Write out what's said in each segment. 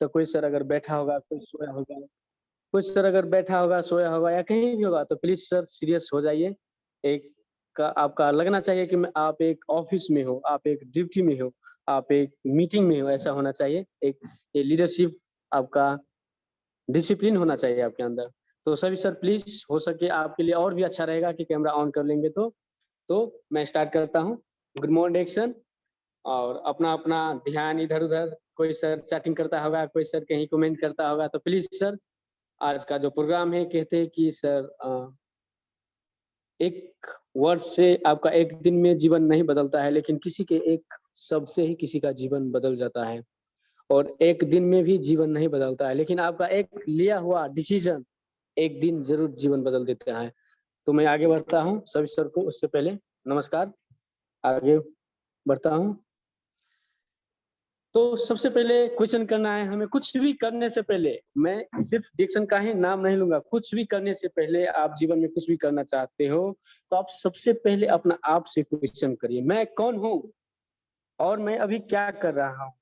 तो कोई सर अगर बैठा होगा, कोई सोया होगा, कोई सर अगर बैठा होगा, सोया होगा या कहीं भी होगा तो प्लीज़ सर सीरियस हो जाइए। एक का आपका लगना चाहिए कि आप एक ऑफ़िस में हो, आप एक ड्यूटी में हो, आप एक मीटिंग में हो, ऐसा होना चाहिए। एक ये लीडरशिप आपका डिसिप्लिन होना चाहिए आपके अंदर। तो सभी सर प्लीज़ हो सके आपके लिए और भी अच्छा रहेगा कि कैमरा ऑन कर लेंगे तो। तो मैं स्टार्ट करता हूँ। Good morning action. और अपना-अपना ध्यान इधर-उधर, कोई सर चैटिंग करता होगा, कोई सर कहीं कमेंट करता होगा, तो प्लीज़ सर आज का जो प्रोग्राम है कहते हैं कि सर एक वर्ड से आपका एक दिन में जीवन नहीं बदलता है, लेकिन किसी के एक शब्द से ही किसी का जीवन बदल जाता है। और एक दिन में भी जीवन नहीं बदलता है, लेकिन आपका एक लिया हुआ डिसीज़न एक दिन ज़रूर जीवन बदल देता है। तो मैं आगे बढ़ता हूँ, सभी सर को उससे पहले नमस्कार। आगे बढ़ता हूँ। तो सबसे पहले क्वेश्चन करना है हमें, कुछ भी करने से पहले, मैं सिर्फ डिक्शन का ही नाम नहीं लूँगा, कुछ भी करने से पहले आप जीवन में कुछ भी करना चाहते हो, तो आप सबसे पहले अपना आप से क्वेश्चन करिए, मैं कौन हूँ? और मैं अभी क्या कर रहा हूँ?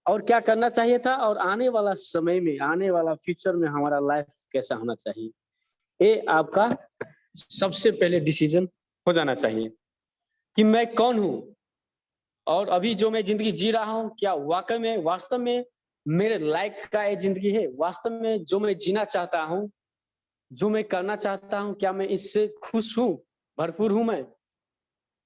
और क्या करना चाहिए था? और आने वाला समय में, आने वाला फ्यूचर में हमारा लाइफ कैसा होना चाहिए? ये आपका सबसे पहले डिसीजन हो जाना चाहिए कि मैं कौन हूँ? और अभी जो मैं ज़िंदगी जी रहा हूँ, क्या वाक़ई में वास्तव में मेरे लायक का ये ज़िंदगी है? वास्तव में जो मैं जीना चाहता हूँ, जो मैं करना चाहता हूँ, क्या मैं इससे खुश हूँ? भरपूर हूँ मैं?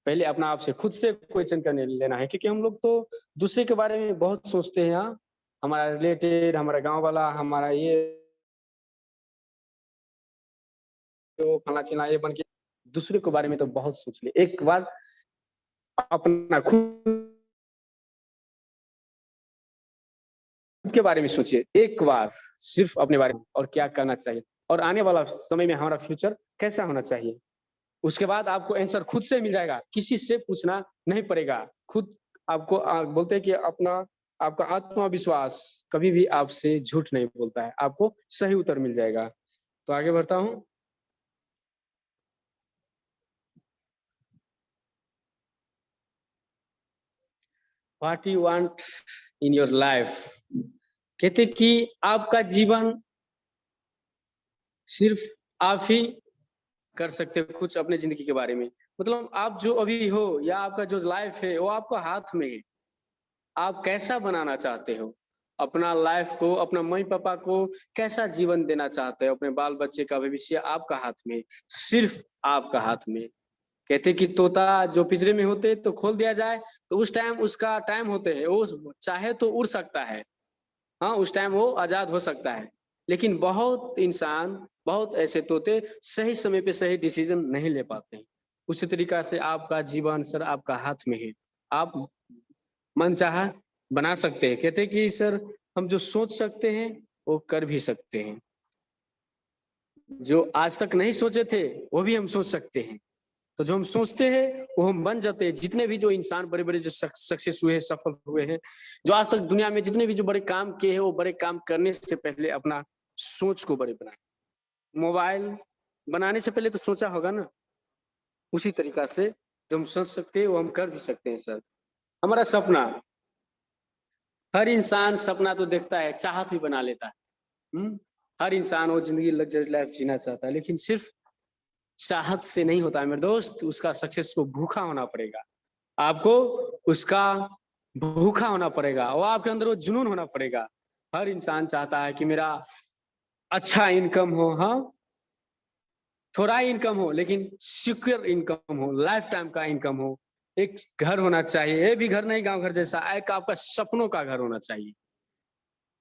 पहले अपना आप से खुद से क्वेश्चन करने लेना है, क्योंकि हम लोग तो दूसरे के बारे में बहुत सोचते हैं, हाँ? हमारा रिलेटेड, हमारा गाँव वाला, हमारा ये वो फलाना-चिल्लाना ये बन के दूसरे के बारे में तो बहुत सोच लिए। एक बार अपना खुद के बारे में सोचिए, एक बार सिर्फ़ अपने बारे में और क्या करना चाहिए और आने वाला समय में हमारा फ्यूचर कैसा होना चाहिए। उसके बाद आपको आंसर खुद से मिल जाएगा, किसी से पूछना नहीं पड़ेगा। खुद आपको बोलते हैं कि आपका आत्मविश्वास कभी भी आपसे झूठ नहीं बोलता है, आपको सही उत्तर मिल जाएगा। तो आगे बढ़ता हूँ। What you want in your life, कहते कि आपका जीवन सिर्फ़ आप ही कर सकते हो कुछ अपने ज़िंदगी के बारे में। मतलब आप जो अभी हो या आपका जो लाइफ़ है, वो आपका हाथ में है। आप कैसा बनाना चाहते हो? अपना लाइफ़ को, अपना मम्मी-पापा को कैसा जीवन देना चाहते हो? अपने बाल-बच्चे का भविष्य आपका हाथ में है, सिर्फ़ आपका हाथ में। कहते कि तोता जो पिंजरे में होते तो खोल दिया जाए, तो उस टाइम उसका टाइम होते है, वो चाहे तो उड़ सकता है। हाँ, उस टाइम वो आज़ाद हो सकता है। लेकिन बहुत इंसान, बहुत ऐसे तोते सही समय पे सही डिसीज़न नहीं ले पाते हैं। उसी तरीक़ा से आपका जीवन सर आपका हाथ में है। आप मनचाहा बना सकते हैं। कहते हैं कि सर हम जो सोच सकते हैं, वो कर भी सकते हैं। जो आज तक नहीं सोचे थे, वो भी हम सोच सकते हैं। तो जो हम सोचते हैं, वो हम बन जाते हैं। जितने भी जो इंसान बड़े-बड़े जो सक्सेस हुए हैं, सफल हुए हैं, जो आज तक दुनिया में जितने भी जो बड़े काम किए हैं, वो बड़े काम करने से पहले अपना सोच को बड़े बनाए। मोबाइल बनाने से पहले तो सोचा होगा ना? उसी तरीक़ा से जो हम सोच सकते हैं, वो हम कर भी सकते हैं सर। हमारा सपना, हर इंसान सपना तो देखता है, चाहत भी बना लेता है। हुँ? हर इंसान वो ज़िंदगी लग्ज़री लाइफ़ जीना चाहता है, लेकिन सिर्फ़ चाहत से नहीं होता है मेरे दोस्त, उसका सक्सेस को भूखा होना पड़ेगा। आपको उसका भूखा होना पड़ेगा और आपके अंदर वो जुनून होना पड़ेगा। हर इंसान चाहता है कि मेरा अच्छा इनकम हो, हाँ? थोड़ा ही इनकम हो लेकिन सिक्योर इनकम हो, लाइफ टाइम का इनकम हो। एक घर होना चाहिए, ये भी घर नहीं गाँव घर जैसा, एक आपका सपनों का घर होना चाहिए।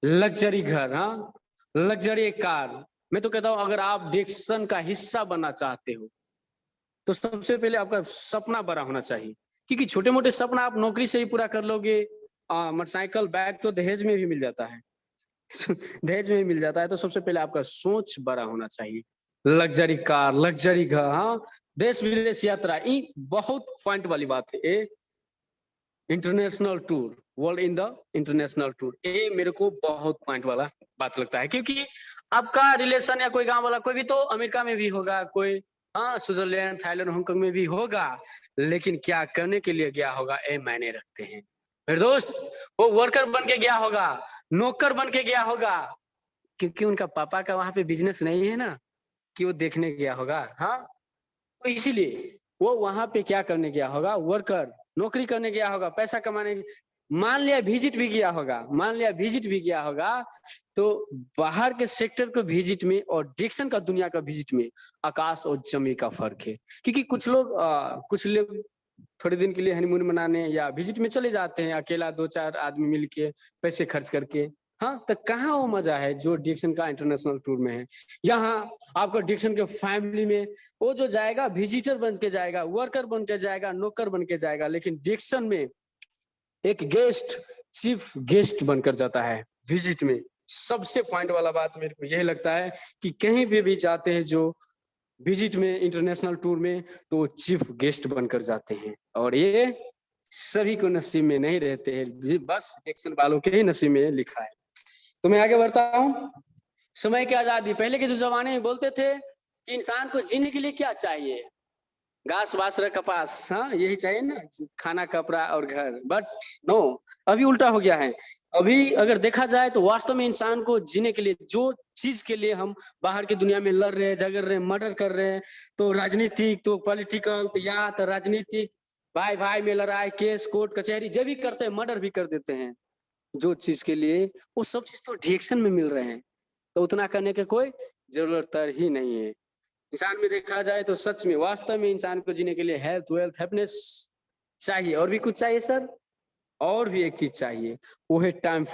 लग्ज़री घर, हाँ? Luxury car. मैं तो कहता हूँ अगर आप डिक्शन का हिस्सा बनना चाहते हो, तो सबसे पहले आपका सपना बड़ा होना चाहिए। क्योंकि छोटे-मोटे सपना आप नौकरी से ही पूरा कर लोगे। मोटरसाइकिल, बैग तो दहेज में भी मिल जाता है। दहेज में भी मिल जाता है, तो सबसे पहले आपका सोच बड़ा होना चाहिए। लग्ज़री कार, लग्ज़री घर, हाँ? देश-विदेश यात्रा, ये बहुत पॉइंट वाली बात है। ये international tour, world in the international tour, ये मेरे को बहुत पॉइंट वाला बात लगता है, क्योंकि आपका रिलेशन या कोई गाँव वाला कोई भी तो अमेरिका में भी होगा, कोई हाँ, स्विट्ज़रलैंड, थाईलैंड, हांगकांग में भी होगा, लेकिन क्या करने के लिए गया होगा, ये मायने रखते हैं। मेरे दोस्त, वो वर्कर बन के गया होगा, नौकर बन के गया होगा, क्योंकि उनका पापा का वहां पे बिजनेस नहीं है ना, कि वो देखने गया होगा। हाँ, तो इसीलिए वो वहां पे क्या करने गया होगा, वर्कर, नौकरी करने गया होगा, पैसा कमाने। मान लिया विजिट भी किया होगा, मान लिया विजिट भी किया होगा, तो बाहर के सेक्टर को विजिट में और डिक्शन का दुनिया का विजिट में आकाश और जमीन का फर्क है। क्योंकि कुछ लोग थोड़े दिन के लिए हनीमून मनाने या विजिट में चले जाते हैं, अकेला 2-4 आदमी मिलके पैसे खर्च करके। हाँ, तो कहाँ वो मजा है जो डिक्शन का इंटरनेशनल टूर में है। यहाँ आपको डिक्शन के फैमिली में वो जो जाएगा विजिटर बन के जाएगा, वर्कर बन के जाएगा, नौकर बन के जाएगा, लेकिन डिक्शन में एक गेस्ट, चीफ गेस्ट बनकर जाता है विजिट में। सबसे पॉइंट वाला बात मेरे को यही लगता है कि कहीं भी जाते हैं जो विजिट में, इंटरनेशनल टूर में, तो वो चीफ गेस्ट बनकर जाते हैं। और ये सभी को नसीब में नहीं रहते हैं, बस डिक्शन वालों के ही नसीब में लिखा है। तो मैं आगे बढ़ता हूँ। समय की आजादी, पहले के जो जमाने में बोलते थे कि इंसान को जीने के लिए क्या चाहिए, घास बास र कपास, हाँ यही चाहिए ना, खाना कपड़ा और घर। बट नो, अभी उल्टा हो गया है। अभी अगर देखा जाए तो वास्तव में इंसान को जीने के लिए, जो चीज के लिए हम बाहर की दुनिया में लड़ रहे हैं, झगड़ रहे हैं, मर्डर कर रहे हैं, तो राजनीतिक, तो पॉलिटिकल, तो या तो राजनीतिक, भाई भाई में लड़ाई, केस कोर्ट कचहरी, जब भी करते हैं, मर्डर भी कर देते हैं जो चीज के लिए, वो सब चीज तो डिएक्शन में मिल रहे हैं। तो उतना करने की कोई जरूरत ही नहीं है। इंसान में देखा जाए तो सच में, वास्तव में इंसान को जीने के लिए हेल्थ, वेल्थ, हैप्पीनेस चाहिए। और भी कुछ चाहिए सर, और भी एक चीज चाहिए, वो है टाइम,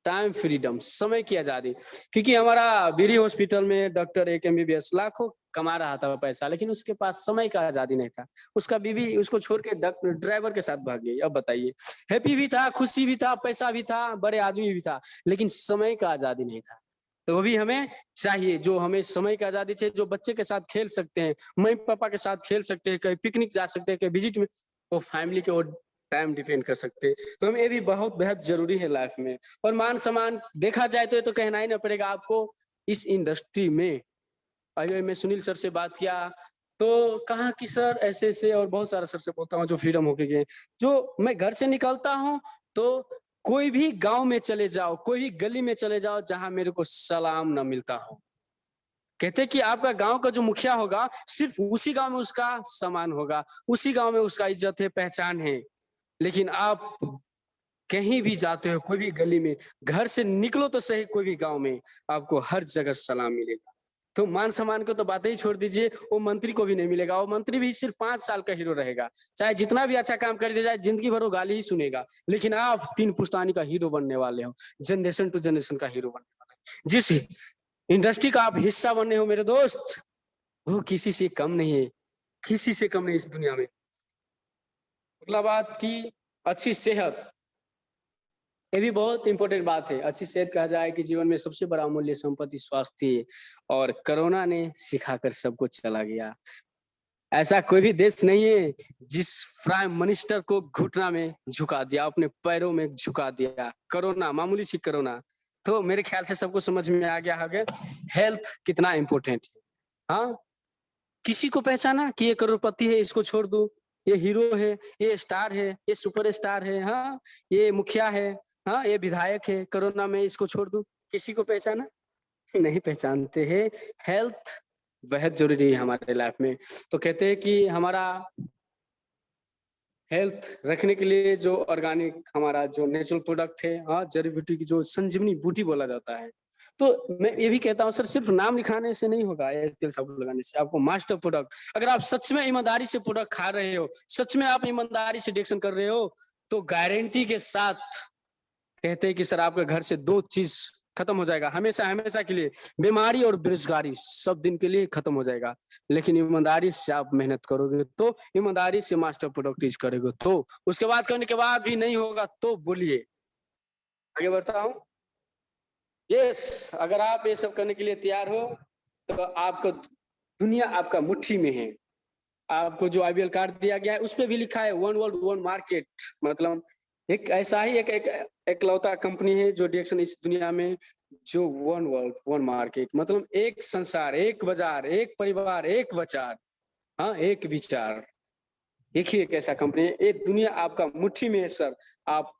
टाइम फ्रीडम, समय की आजादी। क्योंकि हमारा बीरी हॉस्पिटल में डॉक्टर एक MBBS लाखों कमा रहा था पैसा, लेकिन उसके पास समय का आजादी नहीं था। उसका बीवी उसको छोड़ के ड्राइवर के साथ भाग गई। अब बताइए, हैप्पी भी था, खुशी भी था, पैसा भी था, बड़े आदमी भी था, लेकिन समय का आजादी नहीं था। तो वो भी हमें चाहिए, जो हमें समय की आजादी चाहिए, जो बच्चे के साथ खेल सकते हैं, मम्मी पापा के साथ खेल सकते हैं, कहीं पिकनिक जा सकते हैं, कहीं विजिट में, वो फैमिली के और टाइम डिपेंड कर सकते हैं। तो हमें ये भी बहुत बेहद जरूरी है लाइफ में। और मान सम्मान देखा जाए तो ये तो कहना ही ना पड़ेगा आपको, इस इंडस्ट्री में। अभी मैं सुनील सर से बात किया तो कहा कि सर ऐसे ऐसे, और बहुत सारा सर से बोलता हूँ जो फ्रीडम होके गए, जो मैं घर से निकलता हूँ तो कोई भी गांव में चले जाओ, कोई भी गली में चले जाओ जहां मेरे को सलाम ना मिलता हो, कहते कि आपका गांव का जो मुखिया होगा, सिर्फ उसी गांव में उसका सम्मान होगा, उसी गांव में उसका इज्जत है, पहचान है। लेकिन आप कहीं भी जाते हो, कोई भी गली में, घर से निकलो तो सही, कोई भी गांव में आपको हर जगह सलाम मिलेगा। तो मान सम्मान को तो बातें ही छोड़ दीजिए, वो मंत्री को भी नहीं मिलेगा। वो मंत्री भी सिर्फ 5 साल का हीरो रहेगा, चाहे जितना भी अच्छा काम कर दिया जाए, जिंदगी भर वो गाली ही सुनेगा। लेकिन आप 3 पुश्तानी का हीरो बनने वाले हो, जनरेशन टू जनरेशन का हीरो बनने वाले हो। जिस इंडस्ट्री का आप हिस्सा बनने हो मेरे दोस्त, वो किसी से कम नहीं है, किसी से कम नहीं इस दुनिया में। अगला बात की अच्छी सेहत, ये भी बहुत इंपॉर्टेंट बात है। अच्छी सेहत कहा जाए कि जीवन में सबसे बड़ा अमूल्य संपत्ति स्वास्थ्य है, और कोरोना ने सिखाकर सबको चला गया। ऐसा कोई भी देश नहीं है जिस प्राइम मिनिस्टर को घुटना में झुका दिया, अपने पैरों में झुका दिया। कोरोना, मामूली सी कोरोना। तो मेरे ख्याल से सबको समझ में आ गया होगा हेल्थ कितना इंपॉर्टेंट है। हाँ, किसी को पहचाना कि ये करोड़पति है, इसको छोड़ दूं, ये हीरो है, ये स्टार है, ये सुपर स्टार है, हाँ ये मुखिया है, हाँ ये विधायक है, कोरोना में इसको छोड़ दूं, किसी को पहचाना? नहीं पहचानते हैं। हेल्थ बेहद जरूरी है हमारे लाइफ में। तो कहते हैं कि हमारा हेल्थ रखने के लिए जो ऑर्गेनिक, हमारा जो नेचुरल प्रोडक्ट है, हाँ जड़ी बूटी की जो संजीवनी बूटी बोला जाता है। तो मैं ये भी कहता हूँ सर, सिर्फ नाम लिखाने से नहीं होगा, ये तेल साबुन लगाने से। आपको मास्टर प्रोडक्ट, अगर आप सच में ईमानदारी से प्रोडक्ट खा रहे हो, सच में आप ईमानदारी से डिटेक्शन कर रहे हो, तो गारंटी के साथ कहते हैं कि सर आपके घर से 2 चीज खत्म हो जाएगा हमेशा, हमेशा के लिए। बीमारी और बेरोजगारी सब दिन के लिए खत्म हो जाएगा। लेकिन ईमानदारी से आप मेहनत करोगे, तो ईमानदारी से मास्टर प्रोडक्ट यूज करोगे, तो उसके बाद करने के बाद भी नहीं होगा तो बोलिए। आगे बढ़ता हूँ। यस, अगर आप ये सब करने के लिए तैयार हो, तो आपको दुनिया आपका मुट्ठी में है। आपको जो IBL कार्ड दिया गया है उस पर भी लिखा है वन वर्ल्ड वन मार्केट। मतलब एक ऐसा ही एक एकलौता कंपनी है जो डिएक्शन इस दुनिया में, जो वन वर्ल्ड वन मार्केट, मतलब एक संसार, एक बाजार, एक परिवार, एक विचार, हाँ एक विचार, एक ही एक ऐसा कंपनी है। एक दुनिया आपका मुट्ठी में है सर। आप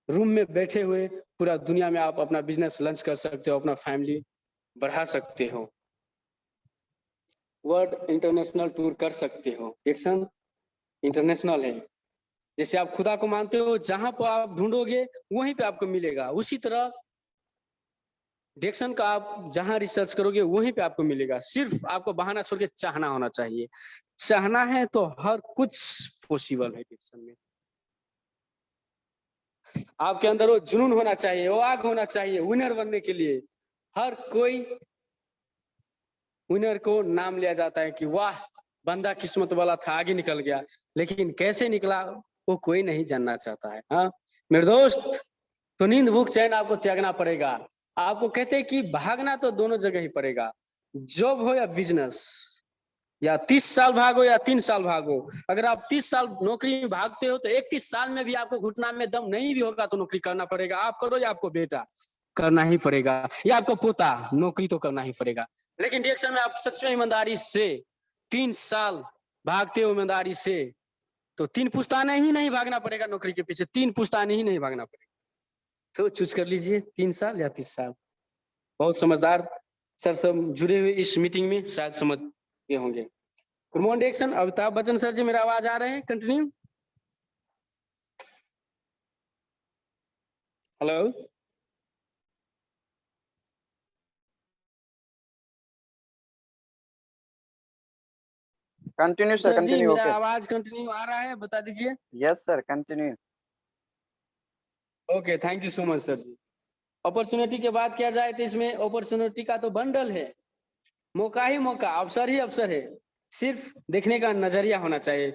रूम में बैठे हुए पूरा दुनिया में आप अपना बिजनेस लॉन्च कर सकते हो, अपना फैमिली बढ़ा सकते हो, वर्ल्ड इंटरनेशनल टूर कर सकते हो। डिएक्शन इंटरनेशनल है। जैसे आप खुदा को मानते हो, जहां पर आप ढूंढोगे वहीं पे आपको मिलेगा। उसी तरह डिएक्शन का आप जहां रिसर्च करोगे वहीं पे आपको मिलेगा। सिर्फ आपको बहाना छोड़ के चाहना होना चाहिए। चाहना है तो हर कुछ पॉसिबल है डिएक्शन में। आपके अंदर वो जुनून होना चाहिए, वो आग होना चाहिए विनर बनने के लिए। हर कोई विनर को नाम लिया जाता है कि वाह बंदा किस्मत वाला था, आगे निकल गया, लेकिन कैसे निकला वो कोई नहीं जानना चाहता है। हाँ मेरे दोस्त, तो नींद भूख चैन आपको त्यागना पड़ेगा। आपको कहते हैं कि भागना तो दोनों जगह ही पड़ेगा, जॉब हो या बिजनेस, या 30 साल भागो या 3 साल भागो। अगर आप 30 साल नौकरी में भागते हो तो 31 साल में भी आपको घुटना में दम नहीं भी होगा तो नौकरी करना पड़ेगा। आप करो या आपको बेटा करना ही पड़ेगा, या आपको पोता, नौकरी तो करना ही पड़ेगा। लेकिन डिएक्शन में आप सच में ईमानदारी से 3 साल भागते हो ईमानदारी से, तो 3 पुश्ताने ही नहीं भागना पड़ेगा नौकरी के पीछे, 3 पुश्ताने ही नहीं भागना पड़ेगा। तो चूज कर लीजिए 3 साल या 30 साल। बहुत समझदार सर सब जुड़े हुए इस मीटिंग में, शायद समझ गए होंगे। गुड मॉर्निंग डिएक्शन। अमिताभ बच्चन सर जी, मेरा आवाज आ रहे हैं? Continue. Hello continue sir, sir ji, continue. मेरा ओके, आवाज कंटिन्यू आ रहा है? बता दीजिए। Yes sir, continue. Okay, thank you so much sir ji. Opportunity की बात किया जाए तो इसमें अपॉर्चुनिटी का तो बंडल है, मौका ही मौका, अवसर ही अवसर है। सिर्फ देखने का नजरिया होना चाहिए।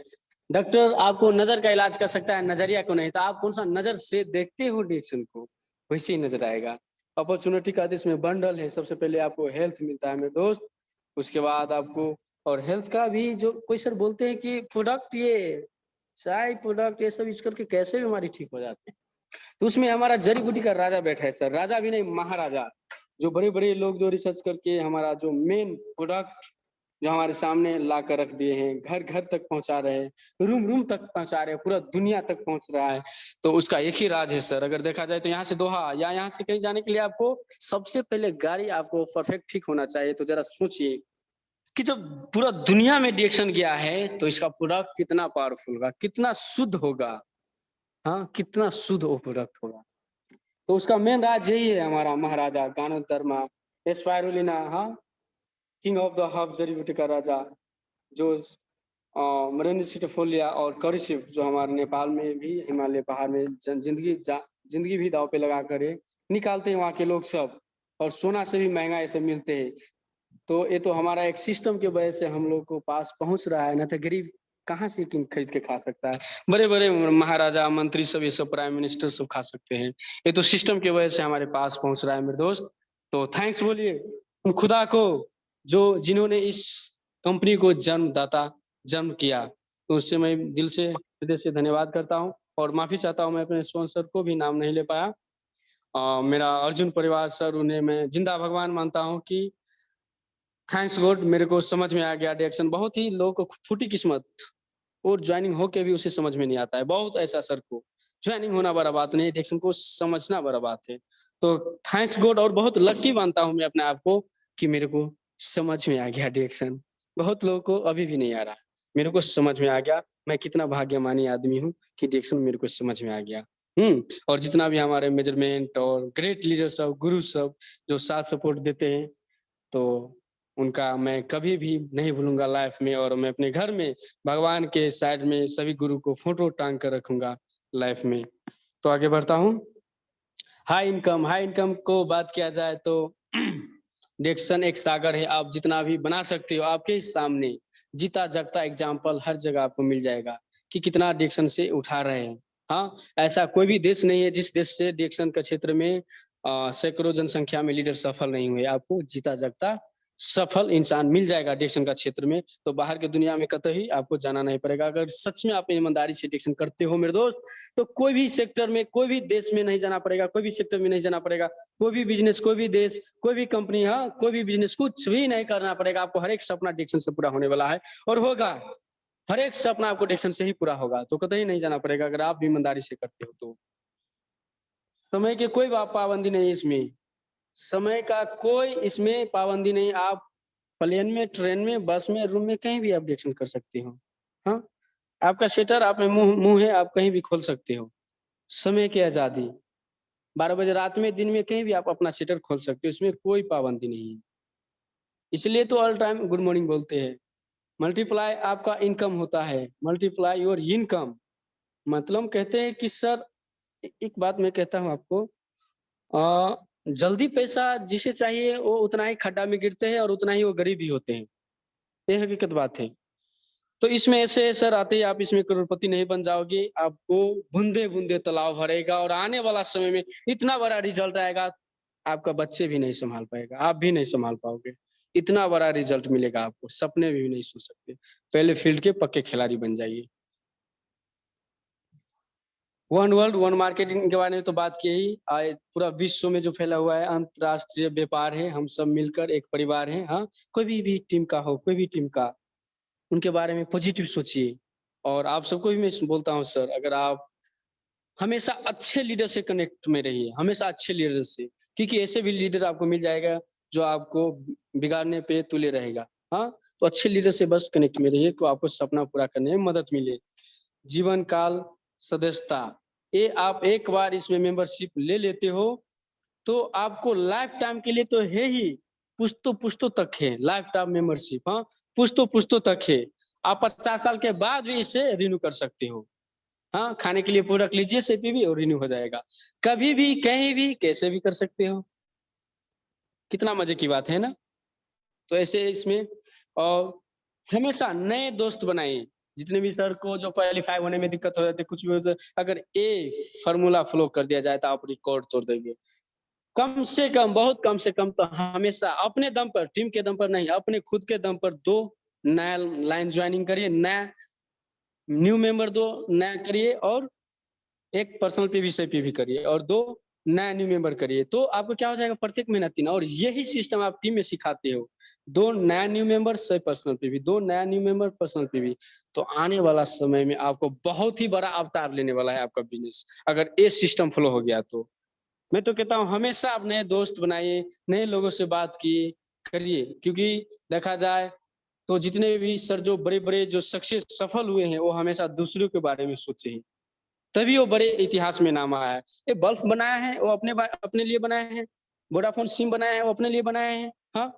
डॉक्टर आपको नजर का इलाज कर सकता है, नजरिया को नहीं। तो आप कौन सा नजर से देखते हो डिएक्शन को, वैसे ही नजर आएगा। अपॉर्चुनिटी का इसमें बंडल है। सबसे पहले आपको हेल्थ मिलता है मेरे दोस्त, उसके बाद आपको, और हेल्थ का भी जो कोई सर बोलते हैं कि प्रोडक्ट, ये चाय प्रोडक्ट ये सब यूज करके कैसे बीमारी ठीक हो जाती है, तो उसमें हमारा जड़ी बूटी का राजा बैठा है सर। राजा भी नहीं, महाराजा। जो बड़े बड़े लोग जो रिसर्च करके हमारा जो मेन प्रोडक्ट जो हमारे सामने ला कर रख दिए हैं, घर घर तक पहुंचा रहे हैं, रूम रूम तक पहुंचा रहे हैं, पूरा दुनिया तक पहुंच रहा है, तो उसका एक ही राज है सर। अगर देखा जाए तो यहाँ से दोहा या यहाँ से कहीं जाने के लिए आपको सबसे पहले गाड़ी आपको परफेक्ट ठीक होना चाहिए। तो जरा सोचिए कि जब पूरा दुनिया में डिएक्शन गया है तो इसका प्रोडक्ट कितना पावरफुल होगा, कितना शुद्ध होगा। हाँ, कितना शुद्ध वो प्रोडक्ट होगा। तो उसका मेन राज यही है, हमारा महाराजा गानोदर्मा एस्पायरुलिना। हाँ, किंग ऑफ द हर्ब, जड़ी बूटी का राजा, जो मरेनिसिटिफोलिया और करिसिफ, जो हमारे नेपाल में भी हिमालय पहाड़ में जिंदगी भी दाव पे लगा कर निकालते हैं वहाँ के लोग सब, और सोना से भी महंगा ये सब मिलते हैं। तो ये तो हमारा एक सिस्टम के वजह से हम लोग को पास पहुंच रहा है, ना तो गरीब कहाँ से खरीद के खा सकता है। बड़े बड़े महाराजा मंत्री सब, ये सब प्राइम मिनिस्टर सब खा सकते हैं। ये तो सिस्टम की वजह से हमारे पास पहुंच रहा है मेरे दोस्त। तो थैंक्स बोलिए उन खुदा को जो जिन्होंने इस कंपनी को जन्म किया। तो उससे मैं दिल से, हृदय से धन्यवाद करता हूँ, और माफी चाहता हूँ मैं अपने स्पॉन्सर को भी नाम नहीं ले पाया। मेरा अर्जुन परिवार सर, उन्हें मैं जिंदा भगवान मानता हूँ कि थैंक्स गॉड मेरे को समझ में आ गया डिएक्शन। बहुत ही लोगों को फूटी किस्मत, और ज्वाइनिंग होके भी उसे समझ में नहीं आता है। बहुत ऐसा सर को ज्वाइनिंग होना बड़ा बात नहीं, डिएक्शन को समझना बड़ा बात है। तो थैंक्स गॉड, और बहुत लकी मानता हूँ मैं अपने आप को कि मेरे को समझ में आ गया डिएक्शन। बहुत लोगों को अभी भी नहीं आ रहा, मेरे को समझ में आ गया। मैं कितना भाग्यमानी आदमी हूँ कि डिएक्शन मेरे को समझ में आ गया। और जितना भी हमारे मेजरमेंट और ग्रेट लीडर सब, गुरु सब जो साथ सपोर्ट देते हैं, तो उनका मैं कभी भी नहीं भूलूंगा लाइफ में। और मैं अपने घर में भगवान के साइड में सभी गुरु को फोटो टांग कर रखूंगा लाइफ में। तो आगे बढ़ता हूँ। हाई इनकम को बात किया जाए तो डिएक्शन एक सागर है। आप जितना भी बना सकते हो, आपके ही सामने जीता जागता एग्जाम्पल हर जगह आपको मिल जाएगा कि कितना डिएक्शन से उठा रहे हैं। हाँ, ऐसा कोई भी देश नहीं है जिस देश से डिएक्शन के क्षेत्र में सैकड़ों जनसंख्या में लीडर सफल नहीं हुए। आपको जीता जागता सफल इंसान मिल जाएगा डिएक्शन का क्षेत्र में। तो बाहर के दुनिया में कतई आपको जाना नहीं पड़ेगा। अगर सच में आप ईमानदारी से डिएक्शन करते हो मेरे दोस्त, तो कोई भी सेक्टर में, कोई भी देश में नहीं जाना पड़ेगा, कोई भी सेक्टर में नहीं जाना पड़ेगा, कोई भी बिजनेस, कोई भी देश, कोई भी कंपनी, हाँ कोई भी बिजनेस, कुछ भी नहीं करना पड़ेगा आपको। हर एक सपना डिएक्शन से पूरा होने वाला है, और होगा। हर एक सपना आपको डिएक्शन से ही पूरा होगा। तो कतई नहीं जाना पड़ेगा अगर आप भी ईमानदारी से करते हो तो। समय की कोई पाबंदी नहीं इसमें, समय का कोई इसमें पाबंदी नहीं। आप प्लेन में, ट्रेन में, बस में, रूम में कहीं भी आप डिटेक्शन कर सकते हो। हाँ, आपका शटर आप में मुंह मुंह है, आप कहीं भी खोल सकते हो। समय की आजादी, 12 बजे रात में, दिन में, कहीं भी आप अपना शटर खोल सकते हो, इसमें कोई पाबंदी नहीं है। इसलिए तो ऑल टाइम गुड मॉर्निंग बोलते हैं। मल्टीप्लाई आपका इनकम होता है, मल्टीप्लाई योर इनकम। मतलब कहते हैं कि सर, एक बात मैं कहता हूँ आपको, जल्दी पैसा जिसे चाहिए वो उतना ही खड्डा में गिरते हैं और उतना ही वो गरीब भी होते हैं। ये हकीकत बात है। तो इसमें ऐसे सर आते ही आप इसमें करोड़पति नहीं बन जाओगे, आपको बूंदे बूंदे तालाब भरेगा और आने वाला समय में इतना बड़ा रिजल्ट आएगा, आपका बच्चे भी नहीं संभाल पाएगा, आप भी नहीं संभाल पाओगे। इतना बड़ा रिजल्ट मिलेगा आपको, सपने में भी नहीं सोच सकते। पहले फील्ड के पक्के खिलाड़ी बन जाइए। वन वर्ल्ड वन मार्केटिंग के बारे में तो बात की ही। पूरा विश्व में जो फैला हुआ है अंतरराष्ट्रीय व्यापार है, हम सब मिलकर एक परिवार है। हाँ, कोई भी टीम का हो, कोई भी टीम का, उनके बारे में पॉजिटिव सोचिए। और आप सबको भी मैं बोलता हूँ सर, अगर आप हमेशा अच्छे लीडर से कनेक्ट में रहिए, हमेशा अच्छे लीडर से, क्योंकि ऐसे भी लीडर आपको मिल जाएगा जो आपको बिगाड़ने पे तुले रहेगा। हाँ, तो अच्छे लीडर से बस कनेक्ट में रहिए, तो आपको सपना पूरा करने में मदद मिले। जीवन काल सदस्यता, ये आप एक बार इसमें मेंबरशिप ले लेते हो तो आपको लाइफ टाइम के लिए तो है ही, पुश्तों पुश्तों तक है लाइफ टाइम मेंबरशिप। हाँ, पुश्तों पुश्तों तक है। आप 50 साल के बाद भी इसे रिन्यू कर सकते हो। हाँ, खाने के लिए पूरा रख लीजिए सीपीबी और रिन्यू हो जाएगा, कभी भी कहीं भी कैसे भी कर सकते हो। कितना मजे की बात है ना। तो ऐसे इसमें, और हमेशा नए दोस्त बनाइए। जितने भी सर को जो क्वालिफाई होने में दिक्कत हो जाती है, कुछ भी होता है, अगर ए फॉर्मूला फ्लो कर दिया जाए तो आप रिकॉर्ड तोड़ देंगे। कम से कम, बहुत कम से कम, तो हमेशा अपने दम पर, टीम के दम पर नहीं, अपने खुद के दम पर दो नया लाइन ज्वाइनिंग करिए, नया न्यू मेंबर दो नया करिए, और एक पर्सनल पीवी से पीवी करिए, और दो नया न्यू मेंबर करिए। तो आपको क्या हो जाएगा, प्रत्येक महीना 3, और यही सिस्टम आप टीम में सिखाते हो। 2 नया न्यू मेंबर से पर्सनल पीवी, 2 नया न्यू मेंबर पर्सनल पीवी। तो आने वाला समय में आपको बहुत ही बड़ा अवतार लेने वाला है आपका बिजनेस, अगर ये सिस्टम फ्लो हो गया तो। मैं तो कहता हूँ हमेशा आप नए दोस्त बनाइए, नए लोगों से बात किए करिए, क्योंकि देखा जाए तो जितने भी सर जो बड़े बड़े जो सक्सेस सफल हुए हैं, वो हमेशा दूसरों के बारे में सोचे हैं, तभी वो बड़े इतिहास में नाम आया है। ये बल्ब बनाया है वो अपने लिए बनाया है, वोडाफोन सिम बनाया है वो अपने लिए बनाया है। हाँ,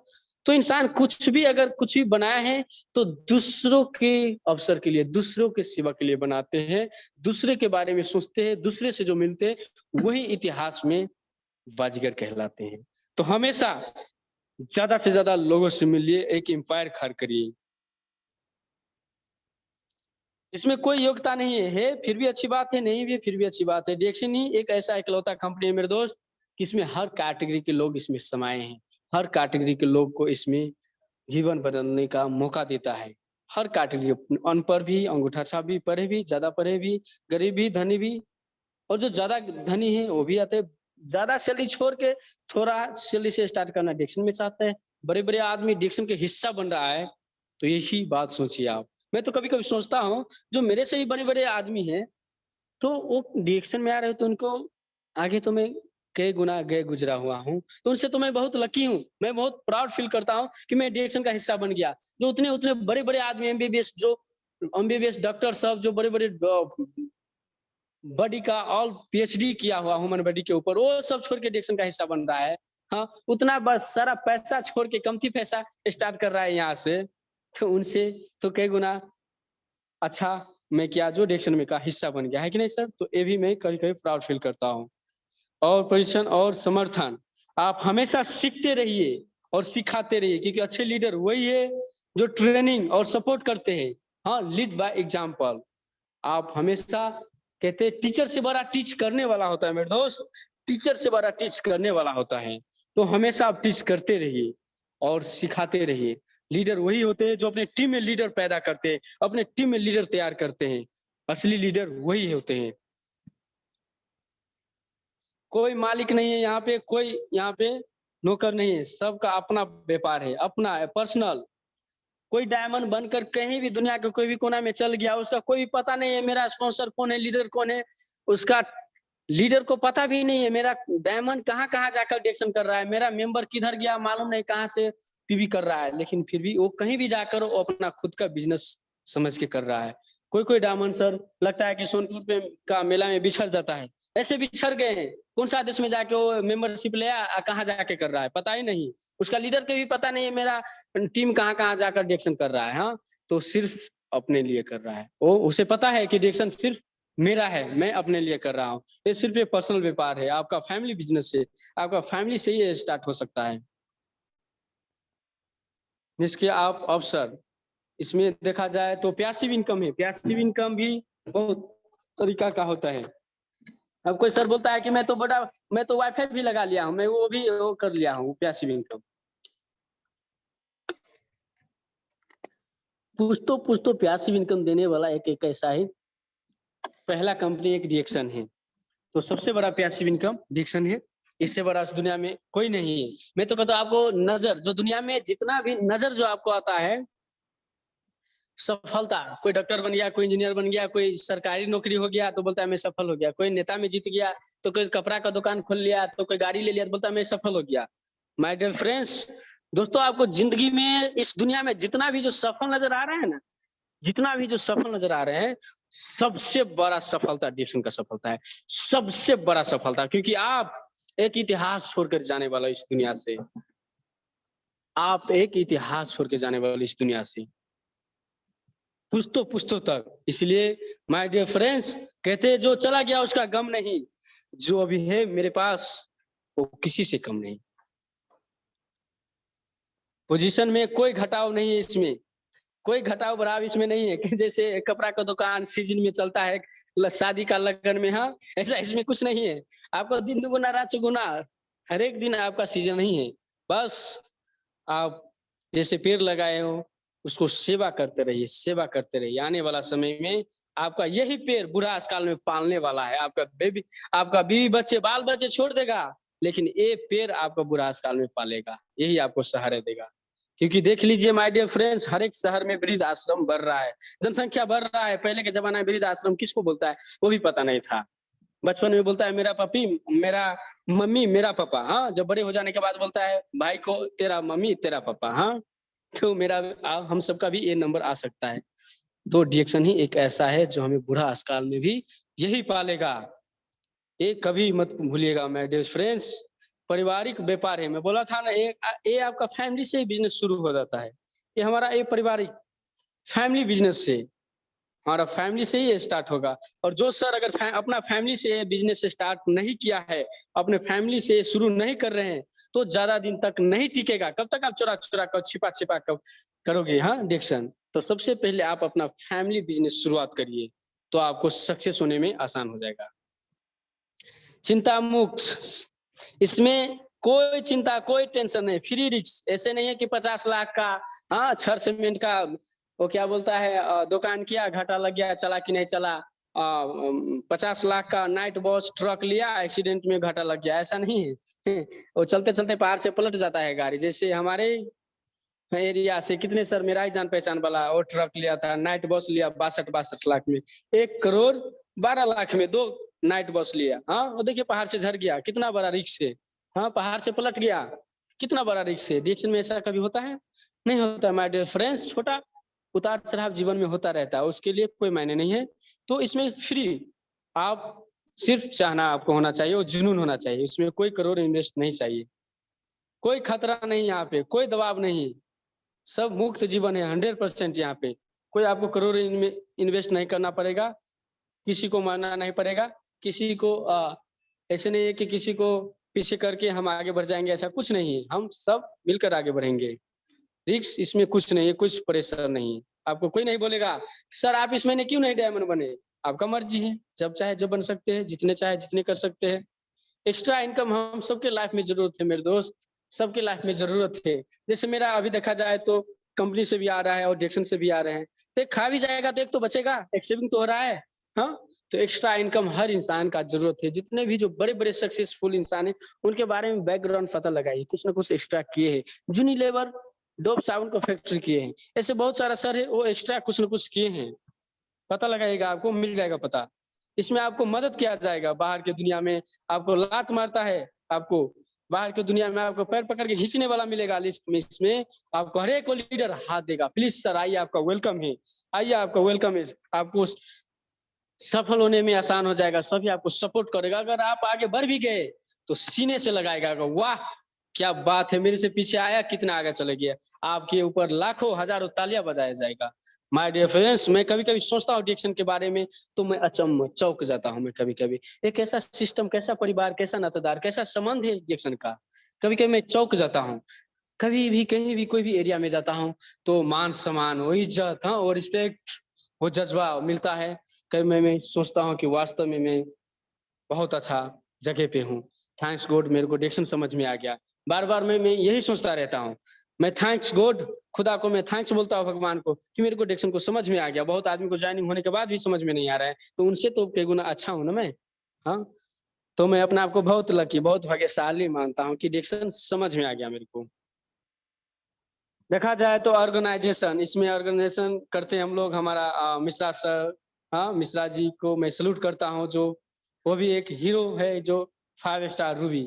तो इंसान कुछ भी अगर कुछ भी बनाया है तो दूसरों के अवसर के लिए, दूसरों के सेवा के लिए बनाते हैं, दूसरे के बारे में सोचते हैं, दूसरे से जो मिलते हैं वही इतिहास में बाजीगर कहलाते हैं। तो हमेशा ज्यादा से ज्यादा लोगों से मिलिए, एक एम्पायर खड़ा करिए। इसमें कोई योग्यता नहीं है, फिर भी अच्छी बात है, नहीं भी फिर भी अच्छी बात है। डीएक्शन ही एक ऐसा इकलौता कंपनी है मेरे दोस्त, कि इसमें हर कैटेगरी के लोग इसमें समाये हैं। हर कैटेगरी के लोग को इसमें जीवन बदलने का मौका देता है। हर कैटेगरी, अनपढ़ भी, अंगूठा छाप भी, पढ़े भी, ज्यादा पढ़े भी, गरीब भी, धनी भी, और जो ज्यादा धनी है वो भी आते हैं। ज्यादा सैलरी छोड़ के थोड़ा सैलरी से स्टार्ट करना डिक्शन में चाहते हैं। बड़े बड़े आदमी डिक्शन के हिस्सा बन रहा है, तो यही बात सोचिए आप। मैं तो कभी कभी सोचता हूँ, जो मेरे से भी बड़े बड़े आदमी हैं, तो वो डिएक्शन में आ रहे हो तो उनको आगे तो मैं कई गुना गए गुजरा हुआ हूँ, तो उनसे तो मैं बहुत लकी हूँ। मैं बहुत प्राउड फील करता हूँ कि मैं डिएक्शन का हिस्सा बन गया। जो उतने उतने बड़े बड़े आदमी एमबीबीएस, जो एमबीबीएस डॉक्टर साहब, जो बड़े बड़े बॉडी का ऑल पीएचडी किया हुआ ह्यूमन बॉडी के ऊपर, वो सब छोड़ के डिएक्शन का हिस्सा बन रहा है। हाँ, उतना बस सारा पैसा छोड़ के कमती पैसा स्टार्ट कर रहा है यहाँ से, तो उनसे तो कई गुना अच्छा मैं क्या जो डिएक्शन में का हिस्सा बन गया है कि नहीं सर। तो ये भी मैं कभी कभी प्राउड फील करता हूँ। और पोजीशन और समर्थन, आप हमेशा सीखते रहिए और सिखाते रहिए, क्योंकि अच्छे लीडर वही है जो ट्रेनिंग और सपोर्ट करते हैं। हाँ, लीड बाय एग्जाम्पल। आप हमेशा कहते हैं टीचर से बड़ा टीच करने वाला होता है मेरे दोस्त, टीचर से बड़ा टीच करने वाला होता है। तो हमेशा आप टीच करते रहिए और सिखाते रहिए। लीडर वही होते हैं जो अपने टीम में लीडर पैदा करते हैं, अपने टीम में लीडर तैयार करते हैं। असली लीडर वही होते हैं। कोई मालिक नहीं है यहाँ पे, कोई यहाँ पे नौकर नहीं है, सबका अपना व्यापार है, अपना है, पर्सनल। कोई डायमंड बनकर कहीं भी दुनिया के कोई भी कोना में चल गया, उसका कोई पता नहीं है मेरा स्पॉन्सर कौन है, लीडर कौन है, उसका लीडर को पता भी नहीं है मेरा डायमंड कहाँ कहाँ जाकर डिएक्शन कर रहा है, मेरा मेंबर किधर गया मालूम नहीं, कहाँ से पीवी कर रहा है, लेकिन फिर भी वो कहीं भी जाकर वो अपना खुद का बिजनेस समझ के कर रहा है। कोई कोई डायमंड सर लगता है कि सोनपुर पे का मेला में बिछड़ जाता है, ऐसे बिछड़ गए हैं, कौन सा देश में जाके वो मेंबरशिप ले कहाँ जाके कर रहा है पता ही नहीं, उसका लीडर को भी पता नहीं है मेरा टीम कहाँ कहाँ जाकर डिएक्शन कर रहा है। हाँ, तो सिर्फ अपने लिए कर रहा है, वो उसे पता है कि डिएक्शन सिर्फ मेरा है, मैं अपने लिए कर रहा हूँ। ये सिर्फ एक पर्सनल व्यापार है, आपका फैमिली बिजनेस है, आपका फैमिली से ही स्टार्ट हो सकता है। इसके आप अवसर इसमें देखा जाए तो पैसिव इनकम है, पैसिव इनकम भी बहुत तरीका का होता है। अब कोई सर बोलता है कि मैं तो वाईफाई भी लगा लिया हूँ, मैं वो भी वो कर लिया हूँ पैसिव इनकम। कुछ तो पैसिव इनकम देने वाला एक ऐसा है, पहला कंपनी एक डिएक्शन है, तो सबसे बड़ा पैसिव इनकम डिएक्शन है, इससे बड़ा इस दुनिया में कोई नहीं है। मैं तो कहता हूँ आपको नजर जो दुनिया में जितना भी नजर जो आपको आता है सफलता, कोई डॉक्टर बन गया, कोई इंजीनियर बन गया, कोई सरकारी नौकरी हो गया तो बोलता है मैं सफल हो गया, कोई नेता में जीत गया, तो कोई कपड़ा का दुकान खोल लिया, तो कोई गाड़ी ले लिया तो बोलता है मैं सफल हो गया। माय डियर फ्रेंड्स, दोस्तों आपको जिंदगी में इस दुनिया में जितना भी जो सफल नजर आ रहा है ना, जितना भी जो सफल नजर आ रहे हैं, सबसे बड़ा सफलता डिएक्शन का सफलता है, सबसे बड़ा सफलता, क्योंकि आप एक इतिहास छोड़कर जाने वाला इस दुनिया से, आप एक इतिहास छोड़ के जाने वाले इस दुनिया से पुश्तों तक। इसलिए माय डियर फ्रेंड्स कहते हैं जो चला गया उसका गम नहीं, जो अभी है मेरे पास वो किसी से कम नहीं। पोजीशन में कोई घटाव नहीं है, इसमें कोई घटाव बढ़ाव इसमें नहीं है कि जैसे कपड़ा का दुकान सीजन में चलता है, शादी का लगन में, हाँ ऐसा इसमें कुछ नहीं है। आपको दिन दुगुना रात चौगुना हर एक दिन आपका सीजन नहीं है, बस आप जैसे पेड़ लगाए हो उसको सेवा करते रहिए, सेवा करते रहिए, आने वाला समय में आपका यही पेड़ बूढ़ा काल में पालने वाला है, आपका बीवी बच्चे बाल बच्चे छोड़ देगा, लेकिन ये पेड़ आपका बूढ़ा काल में पालेगा, यही आपको सहारे देगा। क्योंकि देख लीजिए माय डियर फ्रेंड्स, हर एक शहर में वृद्ध आश्रम बढ़ रहा है, जनसंख्या बढ़ रहा है। पहले के जमाने में वृद्ध आश्रम किसको बोलता है वो भी पता नहीं था, बचपन में बोलता है मेरा पपी, मेरा मम्मी, मेरा पापा, हाँ जब बड़े हो जाने के बाद बोलता है भाई को तेरा मम्मी तेरा पापा, हाँ तो मेरा हम सबका भी ये नंबर आ सकता है। तो डिएक्शन ही एक ऐसा है जो हमें बुढ़ा काल में भी यही पालेगा, ये कभी मत भूलिएगा माय डियर फ्रेंड्स। पारिवारिक व्यापार है, मैं बोला था ना, ये आपका फैमिली से बिजनेस शुरू हो जाता है, ये हमारा ये पारिवारिक फैमिली बिजनेस से, हमारा फैमिली से ही स्टार्ट होगा। और जो सर अगर अपना फैमिली से बिजनेस स्टार्ट नहीं किया है, अपने फैमिली से शुरू नहीं कर रहे हैं, तो ज्यादा दिन तक नहीं टिकेगा। कब तक आप चुरा चुरा कर छिपा छिपा कर करोगे, हाँ डिएक्शन। तो सबसे पहले आप अपना फैमिली बिजनेस शुरुआत करिए, तो आपको सक्सेस होने में आसान हो जाएगा। चिंता मुक्त, इसमें कोई चिंता कोई टेंशन नहीं, फ्री रिस्क। ऐसे नहीं है कि 50 लाख का, हाँ छड़ सीमेंट का वो क्या बोलता है दुकान किया, घाटा लग गया, चला कि नहीं चला, 50 लाख का नाइट बॉस ट्रक लिया, एक्सीडेंट में घाटा लग गया, ऐसा नहीं है। वो चलते चलते पहाड़ से पलट जाता है गाड़ी। जैसे हमारे एरिया से कितने सर मेरा ही जान पहचान वाला वो ट्रक लिया था, नाइट बस लिया 62 लाख में, 1 करोड़ 12 लाख में 2 नाइट बस लिया, हाँ वो देखिए पहाड़ से झड़ गया, कितना बड़ा रिस्क है, हाँ पहाड़ से पलट गया, कितना बड़ा रिस्क है। डिएक्शन में ऐसा कभी होता है? नहीं होता माय डियर फ्रेंड्स। छोटा उतार चढ़ाव जीवन में होता रहता है, उसके लिए कोई मायने नहीं है। तो इसमें फ्री, आप सिर्फ चाहना आपको होना चाहिए और जुनून होना चाहिए, इसमें कोई करोड़ इन्वेस्ट नहीं चाहिए, कोई खतरा नहीं, यहाँ पे कोई दबाव नहीं, सब मुक्त जीवन है 100%। यहाँ पे कोई आपको करोड़ इन्वेस्ट नहीं करना पड़ेगा, किसी को मारना नहीं पड़ेगा, किसी को ऐसे नहीं है कि किसी को पीछे करके हम आगे बढ़ जाएंगे, ऐसा कुछ नहीं है, हम सब मिलकर आगे बढ़ेंगे। रिस्क इसमें कुछ नहीं है, कुछ प्रेशर नहीं है। आपको कोई नहीं बोलेगा सर आप इस महीने क्यों नहीं डायमंड बने, आपका मर्जी है, जब चाहे जब बन सकते हैं, जितने चाहे जितने कर सकते हैं। एक्स्ट्रा इनकम हम सबके लाइफ में जरूरत है मेरे दोस्त, सबके लाइफ में जरूरत है। जैसे मेरा अभी देखा जाए तो कंपनी से भी आ रहा है और डिएक्शन से भी आ रहे हैं, तो एक खा भी जाएगा तो एक तो बचेगा, एक सेविंग तो हो रहा है, हाँ। तो एक्स्ट्रा इनकम हर इंसान का जरूरत है। जितने भी जो बड़े बड़े सक्सेसफुल इंसान है उनके बारे में बैकग्राउंड पता लगाइए, कुछ ना कुछ एक्स्ट्रा किए हैं। यूनिलीवर डोप साबुन का फैक्ट्री किए हैं, ऐसे बहुत सारा सर है वो एक्स्ट्रा कुछ ना कुछ किए हैं, पता लगाइएगा आपको मिल जाएगा पता। इसमें आपको मदद किया जाएगा। बाहर की दुनिया में आपको लात मारता है, आपको बाहर की दुनिया में आपको पैर पकड़ के खींचने वाला मिलेगा लिस्ट में, इसमें आपको हर एक को लीडर हाथ देगा। प्लीज सर आइए, आपका वेलकम है, आइए आपका वेलकम है। आपको सफल होने में आसान हो जाएगा, सभी आपको सपोर्ट करेगा। अगर आप आगे बढ़ भी गए तो सीने से लगाएगा, वाह क्या बात है, मेरे से पीछे आया, कितना आगे चले गया। आपके ऊपर लाखों हजारों तालियां बजाया जाएगा। माय डियर फ्रेंड्स, मैं कभी कभी सोचता हूँ डिएक्शन के बारे में तो मैं अचंभ चौंक जाता हूँ। मैं कभी कभी एक ऐसा सिस्टम, कैसा परिवार, कैसा नातेदार, कैसा संबंध है डिएक्शन का, कभी कभी मैं चौंक जाता हूँ। कभी भी कहीं भी कोई भी एरिया में जाता हूँ तो मान सम्मान, वो इज्जत, हाँ, और रिस्पेक्ट, वो जज्बा मिलता है। कभी मैं सोचता हूँ कि वास्तव में मैं बहुत अच्छा जगह पे हूँ। थैंक्स गॉड, मेरे को डिएक्शन समझ में आ गया। बार बार मैं यही सोचता रहता हूँ। मैं थैंक्स गॉड, खुदा को मैं थैंक्स बोलता हूँ भगवान को कि मेरे को डिएक्शन को समझ में आ गया। बहुत आदमी को ज्वाइनिंग होने के बाद भी समझ में नहीं आ रहा है, तो उनसे तो कई गुना अच्छा हूँ ना मैं। हाँ, तो मैं अपने आप को बहुत लकी, बहुत भाग्यशाली मानता हूँ कि डिएक्शन समझ में आ गया मेरे को। देखा जाए तो ऑर्गेनाइजेशन, इसमें ऑर्गेनाइजेशन करते हैं हम लोग। हमारा मिश्रा सर, हाँ, मिश्रा जी को मैं सैल्यूट करता हूँ, जो वो भी एक हीरो है, जो 5 स्टार रूबी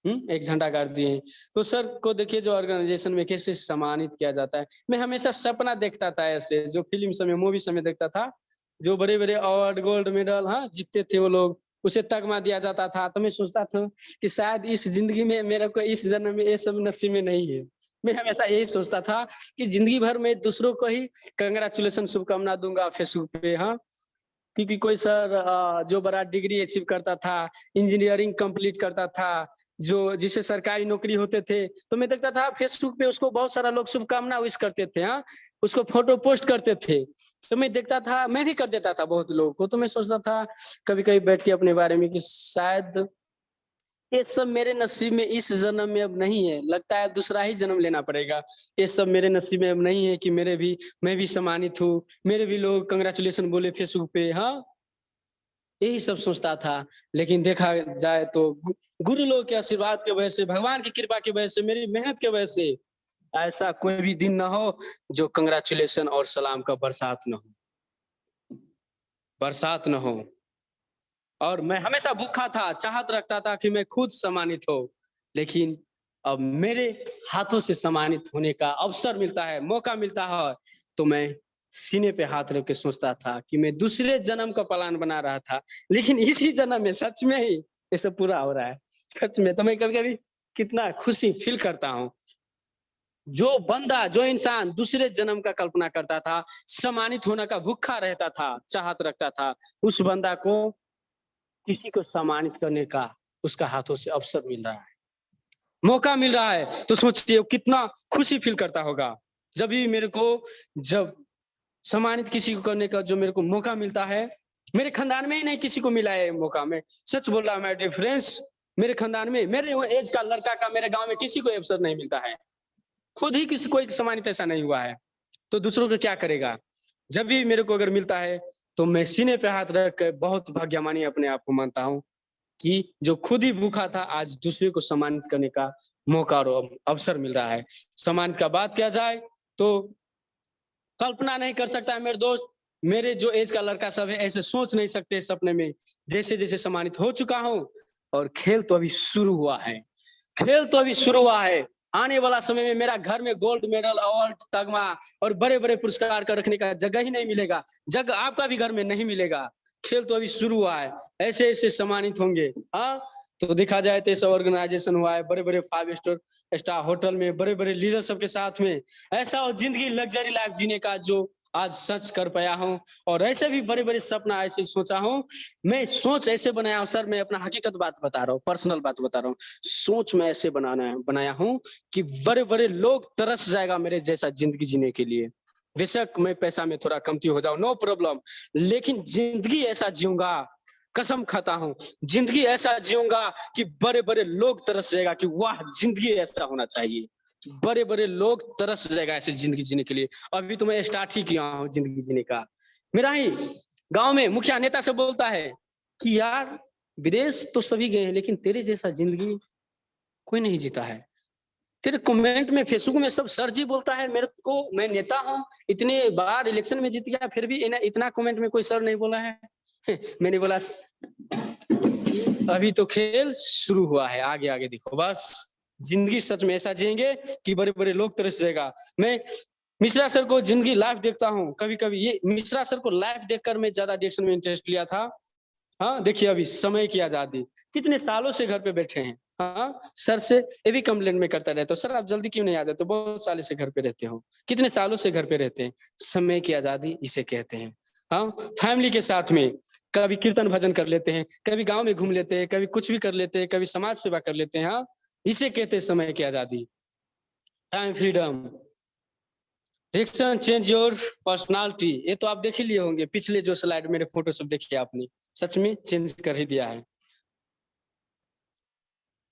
एक झंडा गाड़ दिए हैं। तो सर को देखिए, जो ऑर्गेनाइजेशन में कैसे सम्मानित किया जाता है। मैं हमेशा सपना देखता था ऐसे, जो फिल्म समय, मूवी समय देखता था, जो बड़े बड़े अवार्ड, गोल्ड मेडल, हाँ, जीतते थे वो लोग, उसे तगमा दिया जाता था। तो मैं सोचता था कि शायद इस जिंदगी में मेरे को, इस जन्म में ये सब नसीब में नहीं है। मैं हमेशा यही सोचता था कि जिंदगी भर में दूसरों को ही कंग्रेचुलेशन, शुभकामना दूंगा फेसबुक पे, हाँ, क्योंकि कोई सर जो बड़ा डिग्री अचीव करता था, इंजीनियरिंग कंप्लीट करता था, जो जिसे सरकारी नौकरी होते थे, तो मैं देखता था फेसबुक पे उसको बहुत सारा लोग शुभकामना विश करते थे, हाँ, उसको फोटो पोस्ट करते थे। तो मैं देखता था, मैं भी कर देता था बहुत लोगों को। तो मैं सोचता था कभी कभी बैठ के अपने बारे में कि शायद ये सब मेरे नसीब में इस जन्म में अब नहीं है, लगता है दूसरा ही जन्म लेना पड़ेगा। ये सब मेरे नसीब में अब नहीं है कि मैं भी सम्मानित हूँ, मेरे भी लोग कंग्रेचुलेशन बोले फेसबुक पे, हाँ, यही सब सोचता था। लेकिन देखा जाए तो गुरु लोग के आशीर्वाद की वजह से, भगवान की कृपा की वजह से, मेरी मेहनत की वजह से ऐसा कोई भी दिन ना हो जो कंग्रेचुलेशन और सलाम का बरसात न हो, बरसात न हो। और मैं हमेशा भूखा था, चाहत रखता था कि मैं खुद सम्मानित हो, लेकिन अब मेरे हाथों से सम्मानित होने का अवसर मिलता है, मौका मिलता है, तो मैं सीने पे हाथ रख के सोचता था कि मैं दूसरे जन्म का प्लान बना रहा था, लेकिन इसी जन्म में सच में ही ये सब पूरा हो रहा है। सच में तो मैं कभी कभी कितना खुशी फील करता हूँ। जो बंदा, जो इंसान दूसरे जन्म का कल्पना करता था, सम्मानित होने का भूखा रहता था, चाहत रखता था, उस बंदा को किसी को सम्मानित करने का उसका हाथों से अवसर मिल रहा है, मौका मिल रहा है। तो सोचिए कितना खुशी फील करता होगा। जब भी मेरे को, जब सम्मानित किसी को करने का जो मेरे को मौका मिलता है, मेरे खानदान में ही नहीं किसी को मिला है मौका। मैं सच बोल रहा हूँ माय डियर फ्रेंड्स, मेरे खानदान में, मेरे एज का लड़का का, मेरे गांव में किसी को अवसर नहीं मिलता है। खुद ही किसी को सम्मानित ऐसा नहीं हुआ है, तो दूसरों को क्या करेगा। जब भी मेरे को अगर मिलता है तो मैं सीने पे हाथ रख कर बहुत भाग्यमानी अपने आप को मानता हूँ कि जो खुद ही भूखा था, आज दूसरे को सम्मानित करने का मौका और अवसर मिल रहा है। सम्मानित का बात किया जाए तो कल्पना नहीं कर सकता है मेरे दोस्त, मेरे जो एज का लड़का सब है ऐसे सोच नहीं सकते सपने में, जैसे जैसे सम्मानित हो चुका हूँ। और खेल तो अभी शुरू हुआ है, खेल तो अभी शुरू हुआ है। आने वाला समय में मेरा घर में गोल्ड मेडल, अवार्ड, तगमा और बड़े बड़े पुरस्कार का रखने का जगह ही नहीं मिलेगा, जगह आपका भी घर में नहीं मिलेगा। खेल तो अभी शुरू हुआ है, ऐसे ऐसे सम्मानित होंगे। हाँ, तो देखा जाए तो ऐसा ऑर्गेनाइजेशन हुआ है, बड़े बड़े 5 स्टार होटल में, बड़े बड़े लीडर सबके साथ में, ऐसा और जिंदगी लग्जरी लाइफ जीने का जो आज सच कर पाया हूँ। और ऐसे भी बड़े बड़े सपना ऐसे सोचा हूँ, मैं सोच ऐसे बनाया हूँ सर, मैं अपना हकीकत बात बता रहा हूँ, पर्सनल बात बता रहा हूँ। सोच में ऐसे बनाया हूँ कि बड़े बड़े लोग तरस जाएगा मेरे जैसा जिंदगी जीने के लिए। बेशक मैं पैसा में थोड़ा कमती हो जाऊं, नो प्रॉब्लम, लेकिन जिंदगी ऐसा जीऊंगा, कसम खाता हूँ, जिंदगी ऐसा जीऊंगा कि बड़े बड़े लोग तरस जाएगा कि वाह जिंदगी ऐसा होना चाहिए। बड़े बड़े लोग तरस जाएगा ऐसे जिंदगी जीने के लिए। अभी तो मैं स्टार्ट ही किया हूँ जिंदगी जीने का। मेरा ही गांव में मुखिया नेता से बोलता है कि यार विदेश तो सभी गए हैं, लेकिन तेरे जैसा जिंदगी कोई नहीं जीता है। तेरे कमेंट में, फेसबुक में सब सर जी बोलता है मेरे को, मैं नेता हूँ, इतने बार इलेक्शन में जीत गया, फिर भी इतना कमेंट में कोई सर नहीं बोला है। मैंने बोला अभी तो खेल शुरू हुआ है, आगे आगे देखो। बस जिंदगी सच में ऐसा जिएंगे कि बड़े बड़े लोग तरस जाएगा। मैं मिश्रा सर को जिंदगी लाइव देखता हूँ कभी कभी, ये मिश्रा सर को लाइव देखकर मैं ज्यादा डिरेक्शन में इंटरेस्ट लिया था। हाँ देखिए अभी समय की आजादी, कितने सालों से घर पे बैठे हैं। हाँ सर से ये भी कंप्लेंट में करता रहता हूँ, सर आप जल्दी क्यों नहीं आ जाते, तो बहुत सालों से घर पे रहते हो, कितने सालों से घर पे रहते हैं। समय की आजादी इसे कहते हैं। हाँ फैमिली के साथ में कभी कीर्तन भजन कर लेते हैं, कभी गांव में घूम लेते हैं, कभी कुछ भी कर लेते हैं, कभी समाज सेवा कर लेते हैं। हाँ इसे कहते हैं समय की आजादी, time freedom. Direction change your personality, ये तो आप देख ही लिए होंगे, पिछले जो स्लाइड मेरे फोटो सब देखिए आपने, सच में चेंज कर ही दिया है।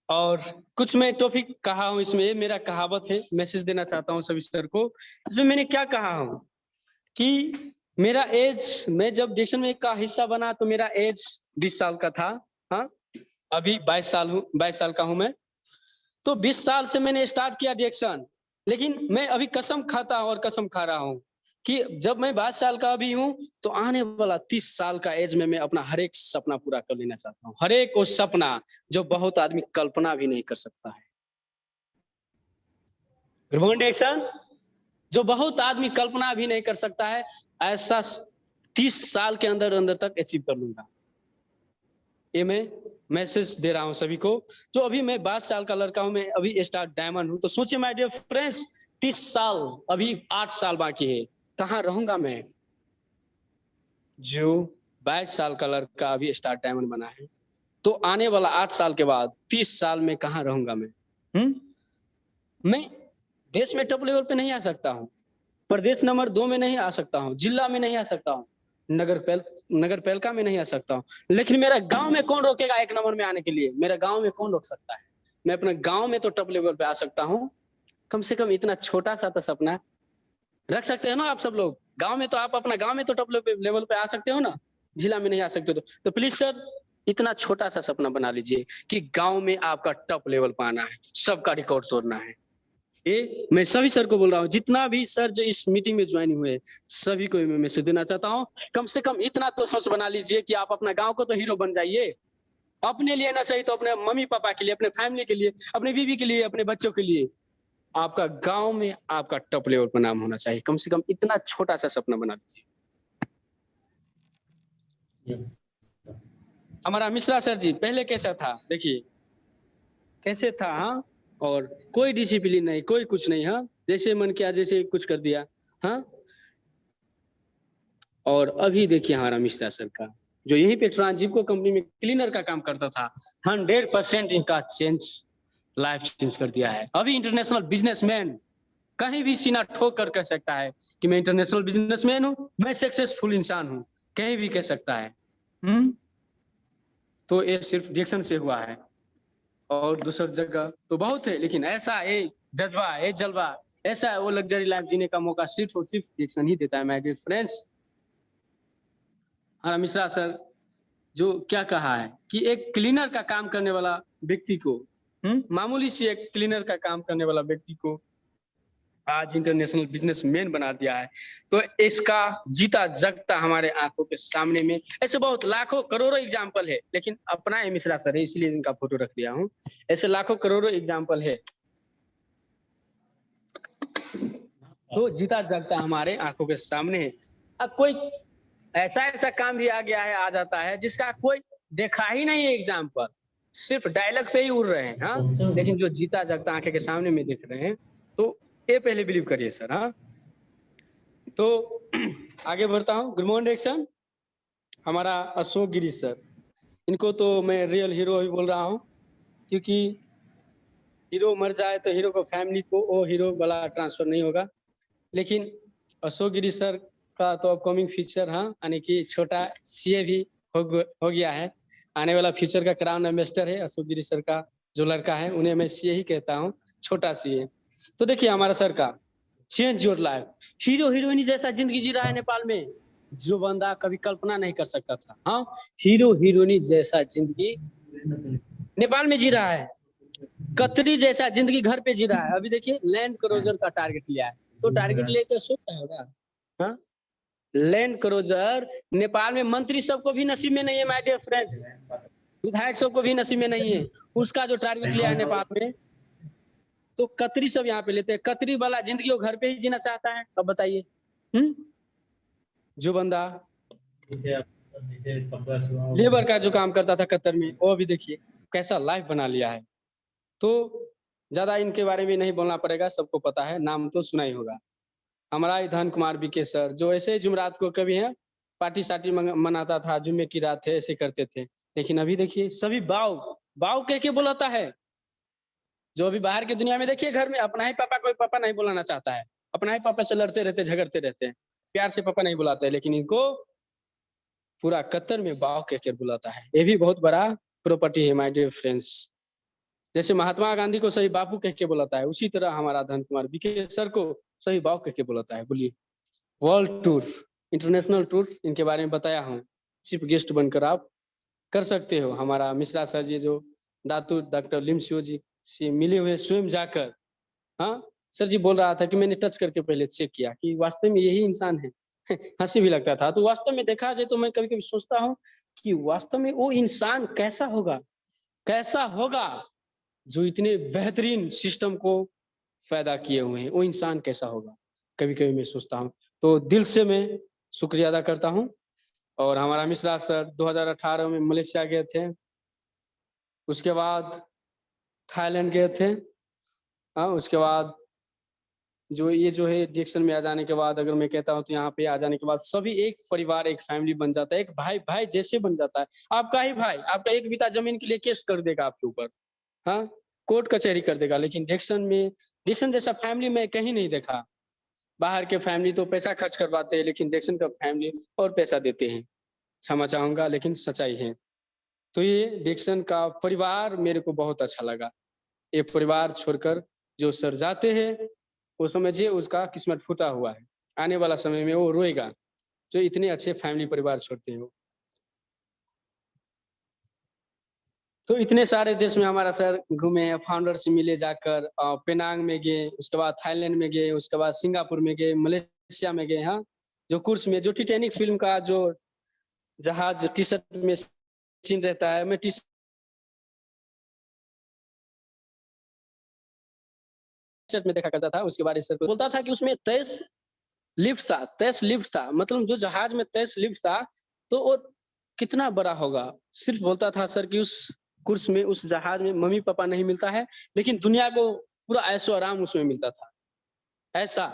और कुछ मैं टॉपिक कहा हूँ इसमें, ये मेरा कहावत है, मैसेज देना चाहता हूँ सभी सर को। इसमें मैंने क्या कहा हूँ कि मेरा एज, मैं जब डिरेक्शन में का हिस्सा बना तो मेरा एज 20 साल का था। हाँ अभी 22 साल का हूँ मैं। तो 20 साल से मैंने स्टार्ट किया डिरेक्शन, लेकिन मैं अभी कसम खाता हूँ और कसम खा रहा हूँ कि जब मैं 22 साल का अभी हूँ तो आने वाला 30 साल का एज में मैं अपना हर एक सपना पूरा कर लेना चाहता हूँ, हर एक वो सपना जो बहुत आदमी कल्पना भी नहीं कर सकता है। डिरेक्शन जो बहुत आदमी कल्पना भी नहीं कर सकता है, ऐसा 30 साल के अंदर अंदर तक अचीव कर लूंगा। ये मैं मैसेज दे रहा हूं सभी को। जो अभी मैं 22 साल का लड़का हूं, मैं अभी स्टार डायमंड हूं, तो सोचिए माय डियर फ्रेंड्स 30 साल, अभी 8 साल बाकी है, कहाँ रहूंगा मैं। जो 22 साल का लड़का अभी स्टार डायमंड बना है, तो आने वाला 8 साल के बाद 30 साल में कहाँ रहूंगा मैं। मैं देश में टॉप लेवल पे नहीं आ सकता हूँ, प्रदेश नंबर 2 में नहीं आ सकता हूँ, जिला में नहीं आ सकता हूँ, नगर पालिका में नहीं आ सकता हूँ, लेकिन मेरा गांव में कौन रोकेगा 1 नंबर में आने के लिए, मेरा गांव में कौन रोक सकता है। मैं अपने गांव में तो टॉप लेवल पे आ सकता हूँ। कम से कम इतना छोटा सा तो सपना रख सकते हैं ना आप सब लोग। गांव में तो आप अपना गांव में तो टॉप लेवल पे आ सकते हो ना, जिला में नहीं आ सकते तो प्लीज सर इतना छोटा सा सपना बना लीजिए कि गांव में आपका टॉप लेवल पे आना है, सबका रिकॉर्ड तोड़ना है। ये मैं सभी सर को बोल रहा हूँ, जितना भी सर जो इस मीटिंग में ज्वाइन हुए सभी को मैं मैसेज देना चाहता हूँ, कम से कम इतना तो सोच बना लीजिए कि आप अपना गांव को तो हीरो बन जाइए, अपने लिए ना सही तो अपने मम्मी पापा के लिए, अपने फैमिली के लिए, अपने बीवी के लिए, अपने बच्चों के लिए। आपका गांव में आपका टॉप लेवल पर नाम होना चाहिए, कम से कम इतना छोटा सा सपना बना लीजिए। हमारा मिश्रा सर जी पहले कैसा था देखिए, कैसे था। हाँ और कोई डिसिप्लिन नहीं, कोई कुछ नहीं। हाँ जैसे मन किया जैसे कुछ कर दिया। हाँ और अभी देखिए हमारा मिश्रा सर का, जो यहीं पे ट्रांजिपको कंपनी में क्लीनर का काम करता था, 100% इनका चेंज, लाइफ चेंज कर दिया है। अभी इंटरनेशनल बिजनेसमैन, कहीं भी सीना ठोक कर कह सकता है कि मैं इंटरनेशनल बिजनेसमैन हूँ, मैं सक्सेसफुल इंसान हूँ, कहीं भी कह सकता है। तो ये सिर्फ डिरेक्शन से हुआ है, और दूसरी जगह तो बहुत है, लेकिन ऐसा ये जज्बा, ये जलवा, ऐसा है वो लग्जरी लाइफ जीने का मौका सिर्फ और सिर्फ डिरेक्शन ही देता है माय डियर फ्रेंड्स। हमारा मिश्रा सर जो क्या कहा है कि एक क्लीनर का काम करने वाला व्यक्ति को, मामूली सी एक क्लीनर का काम करने वाला व्यक्ति को आज इंटरनेशनल बिजनेसमैन बना दिया है। तो इसका जीता जगता हमारे आंखों के सामने में ऐसे बहुत लाखों करोड़ों एग्जाम्पल है, लेकिन अपना है मिश्रा सर है इसलिए इनका फोटो रख दिया हूँ। ऐसे लाखों करोड़ों एग्जाम्पल है, तो जीता जगता हमारे आंखों के सामने है। अब कोई ऐसा ऐसा काम भी आ गया है, आ जाता है जिसका कोई देखा ही नहीं है एग्जाम्पल, सिर्फ डायलॉग पे ही उड़ रहे हैं। हाँ लेकिन जो जीता जगता आंखें के सामने में देख रहे हैं, तो ये पहले बिलीव करिए सर। हाँ तो आगे बढ़ता हूँ। गुड मॉर्निंग डिरेक्शन, हमारा अशोक गिरी सर, इनको तो मैं रियल हीरो ही बोल रहा हूँ, क्योंकि हीरो मर जाए तो हीरो को फैमिली को वो हीरो वाला ट्रांसफर नहीं होगा, लेकिन अशोक गिरी सर का तो अपकमिंग फ्यूचर, हाँ यानी कि छोटा सीए भी हो गया है, आने वाला फ्यूचर का क्राउन एम्बेसडर है अशोक गिरी सर का जो लड़का है, उन्हें मैं सीए ही कहता हूँ, छोटा सीए। तो देखिए हमारा सर का चेंज योर लाइफ, हीरो हीरोइनी जैसा जिंदगी जी रहा है नेपाल में, जो बंदा कभी कल्पना नहीं कर सकता था। हाँ हीरो हीरोइनी जैसा जिंदगी नेपाल में जी रहा है, कतरी जैसा जिंदगी घर पे जी रहा है। अभी देखिए लैंड क्रूजर का टारगेट लिया है, तो टारगेट लेकर सोता होगा। हाँ लैंड क्रूजर नेपाल में मंत्री सबको भी नसीब में नहीं है माय डियर फ्रेंड्स, विधायक सबको भी नसीब में नहीं है। उसका जो टारगेट लिया है नेपाल में, तो कतरी सब यहाँ पे लेते हैं। कतरी वाला जिंदगी वो घर पे ही जीना चाहता है। अब बताइए, जो बंदा लेबर का जो काम करता था कतर में, वो अभी देखिए कैसा लाइफ बना लिया है। तो ज्यादा इनके बारे में नहीं बोलना पड़ेगा, सबको पता है, नाम तो सुना ही होगा। हमारा ही धन कुमार बीके सर, जो ऐसे जुमरात को कभी है पार्टी सार्टी मनाता था, जुम्मे की रात है ऐसे करते थे, लेकिन अभी देखिए सभी बाव बाव कह के बुलाता है। जो अभी बाहर की दुनिया में देखिए, घर में अपना ही पापा कोई पापा नहीं बुलाना चाहता है, अपना ही पापा से लड़ते रहते, झगड़ते रहते हैं, प्यार से पापा नहीं बुलाते, लेकिन इनको पूरा कतर में बाव कह के बुलाता है। ये भी बहुत बड़ा प्रॉपर्टी है माय डियर फ्रेंड्स। जैसे महात्मा गांधी को सही बापू कह के बुलाता है, उसी तरह हमारा धन कुमार बीके सर को सही बाव कह के बुलाता है। बोलिए, वर्ल्ड टूर, इंटरनेशनल टूर, इनके बारे में बताया हूँ। चीफ गेस्ट बनकर आप कर सकते हो। हमारा मिश्रा सर जी जो दातू डॉक्टर लिमसियो जी से मिले हुए स्वयं जाकर, हाँ सर जी बोल रहा था कि मैंने टच करके पहले चेक किया कि वास्तव में यही इंसान है। हंसी भी लगता था। तो वास्तव में देखा जाए तो मैं कभी कभी सोचता हूँ कि वास्तव में वो इंसान कैसा होगा, कैसा होगा जो इतने बेहतरीन सिस्टम को पैदा किए हुए हैं, वो इंसान कैसा होगा, कभी कभी मैं सोचता हूँ। तो दिल से मैं शुक्रिया अदा करता हूँ। और हमारा मिश्रा सर 2018 में मलेशिया गए थे, उसके बाद थाईलैंड गए थे, हाँ उसके बाद जो ये जो है डिक्शन में आ जाने के बाद, अगर मैं कहता हूँ तो यहाँ पे आ जाने के बाद सभी एक परिवार, एक फैमिली बन जाता है, एक भाई भाई जैसे बन जाता है। आपका ही भाई आपका एक बीता जमीन के लिए केस कर देगा आपके ऊपर, हाँ कोर्ट कचहरी कर देगा, लेकिन डिक्शन जैसा फैमिली में कहीं नहीं देखा। बाहर के फैमिली तो पैसा खर्च करवाते हैं, लेकिन डिक्शन का फैमिली और पैसा देते हैं। क्षमा चाहूंगा लेकिन सच्चाई है। तो ये डिक्शन का परिवार मेरे को बहुत अच्छा लगा। ये परिवार छोड़कर जो सर जाते हैं, वो समझिए उसका किस्मत फूटा हुआ है, आने वाला समय में वो रोएगा, जो इतने अच्छे फैमिली परिवार छोड़ते हो। तो इतने सारे देश में हमारा सर घूमे हैं, फाउंडर से मिले जाकर, पेनांग में गए, उसके बाद थाईलैंड में गए, उसके बाद सिंगापुर में गए, मलेशिया में गए। हाँ जो कुर्स में जो टाइटैनिक फिल्म का जो जहाज टी शर्ट में सीन रहता है, मैं टी शर्ट में देखा करता था। उसके बाद सर बोलता था कि उसमें 23 लिफ्ट था, मतलब जो जहाज में 23 लिफ्ट था, तो वो कितना बड़ा होगा। सिर्फ बोलता था सर कि उस कुर्स में, उस जहाज में मम्मी पापा नहीं मिलता है, लेकिन दुनिया को पूरा ऐशो आराम उसमें मिलता था। ऐसा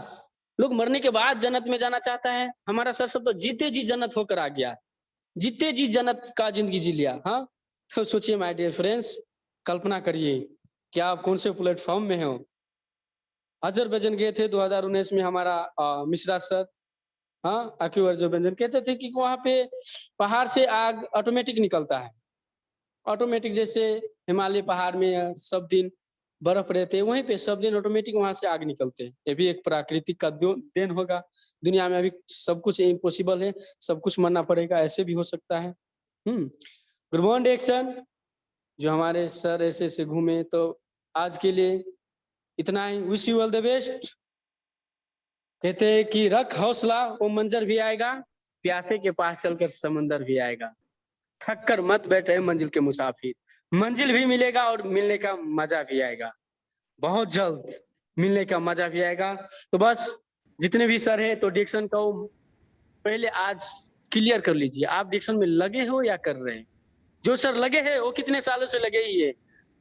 लोग मरने के बाद जन्नत में जाना चाहता है, हमारा सर सब तो जीते जी जन्नत होकर आ गया, जीते जी जन्नत का जिंदगी जी लिया। हाँ तो सोचिए माय डियर फ्रेंड्स, कल्पना करिए कि आप कौन से प्लेटफॉर्म में हो। अजरबैजान गए थे 2019 में हमारा मिश्रा सर, हाँ अक्यू अजरबैजान, कहते थे कि वहाँ पे पहाड़ से आग ऑटोमेटिक निकलता है, ऑटोमेटिक, जैसे हिमालय पहाड़ में सब दिन बर्फ रहते हैं, वहीं पे सब दिन ऑटोमेटिक वहां से आग निकलते हैं। ये भी एक प्राकृतिक का देन होगा। दुनिया में अभी सब कुछ इम्पॉसिबल है, सब कुछ मरना पड़ेगा, ऐसे भी हो सकता है। ग्रुमोंड एक्शन जो हमारे सर ऐसे ऐसे घूमे। तो आज के लिए इतना ही, wish you all the best. कहते हैं कि रख हौसला, वो मंजर भी आएगा, प्यासे के पास चलकर समंदर भी आएगा, थक कर मत बैठे मंजिल के मुसाफिर, मंजिल भी मिलेगा और मिलने का मजा भी आएगा, बहुत जल्द मिलने का मजा भी आएगा। तो बस जितने भी सर है, तो डिक्शन को पहले आज क्लियर कर लीजिए, आप डिक्शन में लगे हो या कर रहे हैं। जो सर लगे हैं वो कितने सालों से लगे ही है,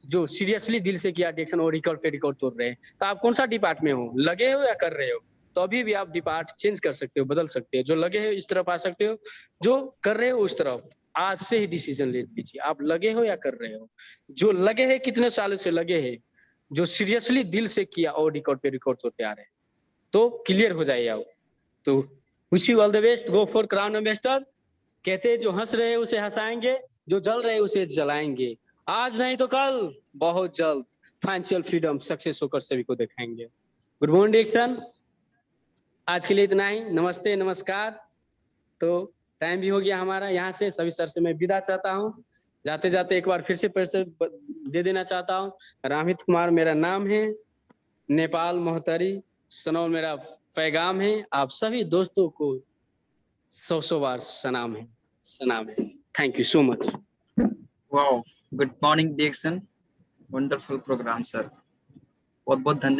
जो सीरियसली दिल से किया डिक्शन और रिकॉर्ड पे रिकॉर्ड तोड़ रहे हैं। तो आप कौन सा डिपार्ट में हो, लगे हो या कर रहे हो, तो अभी भी आप डिपार्ट चेंज कर सकते हो, बदल सकते हो। जो लगे हो इस तरफ आ सकते हो, जो कर रहे हो उस तरफ आज से ही डिसीजन ले लीजिए, आप लगे हो या कर रहे हो। जो लगे हैं, कितने सालों से लगे हैं, जो सीरियसली दिल से किया और रिकॉर्ड पे रिकॉर्ड तोड़ते आ रहे हैं, तो क्लियर हो जाइए आप। तो wish you all the best, go for crown ambassador. कहते हैं जो हंस रहे हैं उसे हंसाएंगे, जो जल रहे हैं उसे जलाएंगे, आज नहीं तो कल, बहुत जल्द फाइनेंशियल फ्रीडम सक्सेस होकर सभी को दिखाएंगे। गुड मॉर्निंग एक्शन, आज के लिए इतना ही, नमस्ते नमस्कार। तो टाइम भी हो गया हमारा, यहाँ से सभी सर से मैं विदा चाहता हूँ। जाते जाते एक बार फिर से परिचय दे देना चाहता हूँ, रामित कुमार मेरा नाम है, नेपाल मोहतरी सनौल मेरा पैगाम है। आप सभी दोस्तों को 100 बार सलाम है, सलाम है। Thank you so much. Wow, good morning Dixon, wonderful programme sir. बहुत बहुत धन्यवाद।